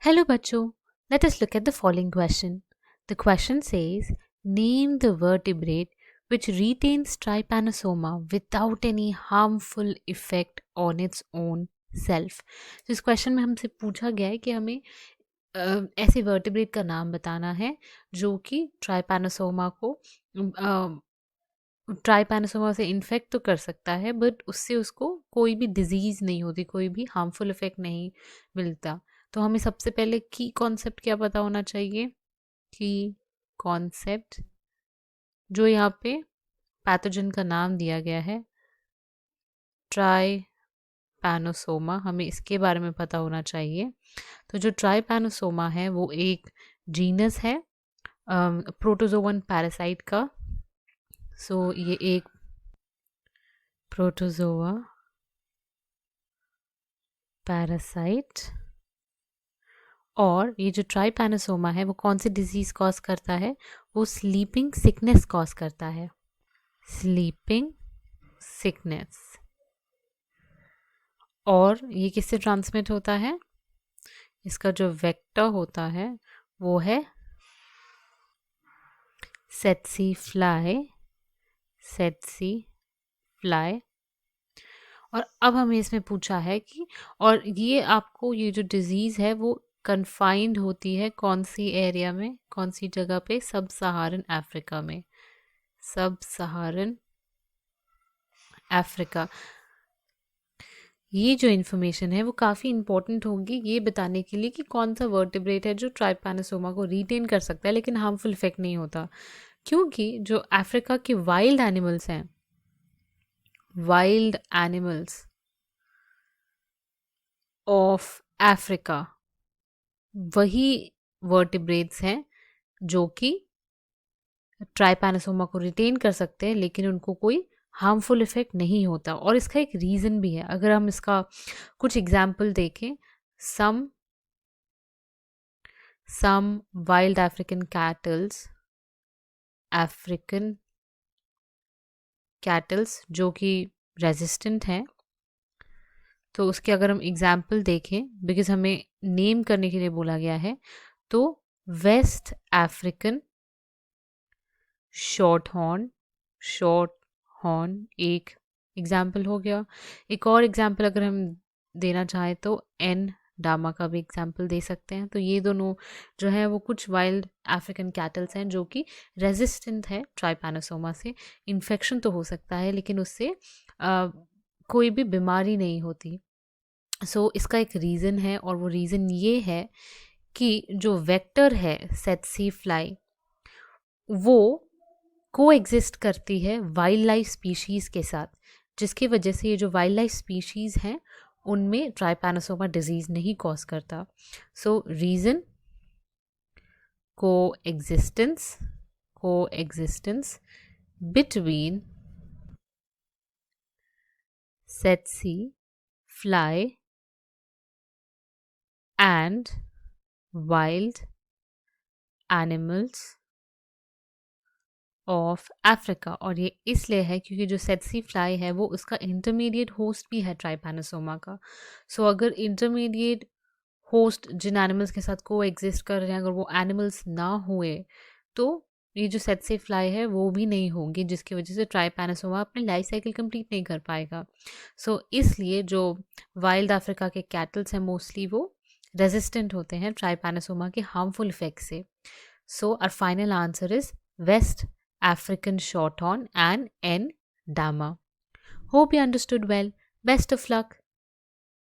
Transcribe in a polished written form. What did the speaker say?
Hello, Bacho. Let us look at the following question. The question says, name the vertebrate which retains trypanosoma without any harmful effect on its own self. तो इस question में हमसे पूछा गया है कि हमें ऐसे वर्टिब्रेट का नाम बताना है जो कि ट्राइपैनोसोमा से इन्फेक्ट तो कर सकता है बट उससे उसको कोई भी डिजीज़ नहीं होती, कोई भी हार्मफुल इफेक्ट नहीं मिलता। तो हमें सबसे पहले की कॉन्सेप्ट क्या पता होना चाहिए? की कॉन्सेप्ट जो यहाँ पे पैथोजन का नाम दिया गया है ट्राइपैनोसोमा, हमें इसके बारे में पता होना चाहिए। तो जो ट्राइपैनोसोमा है वो एक जीनस है प्रोटोजोवन पैरासाइट का। सो ये एक प्रोटोजोआ पैरासाइट, और ये जो ट्राइपैनोसोमा है वो कौन सी डिजीज़ कॉज करता है? वो स्लीपिंग सिकनेस कॉज करता है, स्लीपिंग सिकनेस। और ये किससे ट्रांसमिट होता है? इसका जो वेक्टर होता है वो है सेट्सी फ्लाई। और अब हमें इसमें पूछा है कि और ये आपको ये जो डिजीज़ है वो कन्फाइंड होती है कौन सी एरिया में, कौन सी जगह पे? सब सहारन अफ्रीका में, सब सहारन अफ्रीका। ये जो इन्फॉर्मेशन है वो काफ़ी इंपॉर्टेंट होगी ये बताने के लिए कि कौन सा वर्टिब्रेट है जो ट्राइपैनोसोमा को रिटेन कर सकता है लेकिन हार्मफुल इफेक्ट नहीं होता। क्योंकि जो अफ्रीका के वाइल्ड एनिमल्स हैं, वाइल्ड एनिमल्स ऑफ अफ्रीका, वही वर्टिब्रेट्स हैं जो कि ट्राइपैनोसोमा को रिटेन कर सकते हैं लेकिन उनको कोई हार्मफुल इफेक्ट नहीं होता। और इसका एक रीज़न भी है। अगर हम इसका कुछ एग्जाम्पल देखें, सम वाइल्ड अफ्रीकन कैटल्स जो कि रेजिस्टेंट हैं, तो उसके अगर हम एग्जाम्पल देखें, बिकॉज हमें नेम करने के लिए बोला गया है, तो वेस्ट अफ्रीकन शॉर्ट हॉर्न एक एग्जाम्पल हो गया। एक और एग्जाम्पल अगर हम देना चाहें तो एन डामा का भी एग्जाम्पल दे सकते हैं। तो ये दोनों जो है वो कुछ वाइल्ड अफ्रीकन कैटल्स हैं जो कि रेजिस्टेंट है ट्राइपैनोसोमा से। इन्फेक्शन तो हो सकता है लेकिन उससे कोई भी बीमारी नहीं होती। सो इसका एक रीज़न है और वो रीज़न ये है कि जो वेक्टर है सेट्सी फ्लाई वो को एग्जिस्ट करती है वाइल्ड लाइफ स्पीशीज़ के साथ, जिसकी वजह से ये जो वाइल्ड लाइफ स्पीशीज़ हैं उनमें ट्राइपैनोसोमा डिजीज़ नहीं कॉज करता। So reason coexistence between tsetse fly and wild animals of Africa. और ये इसलिए है क्योंकि जो सेट्सी फ्लाई है वो उसका इंटरमीडिएट होस्ट भी है ट्राइपैनोसोमा का। सो अगर इंटरमीडिएट होस्ट जिन एनिमल्स के साथ को एग्जिस्ट कर रहे हैं अगर वो एनिमल्स ना हुए तो ये जो सेट्सी फ्लाई है वो भी नहीं होंगी, जिसकी वजह से ट्राइपैनोसोमा अपनी लाइफ साइकिल कंप्लीट नहीं कर पाएगा। सो इसलिए जो वाइल्ड अफ्रीका के कैटल्स हैं मोस्टली वो रेजिस्टेंट होते हैं ट्राइपैनोसोमा के हार्मफुल इफेक्ट से। So our final answer is west African shorthorn and N. dama. Hope you understood well. Best of luck.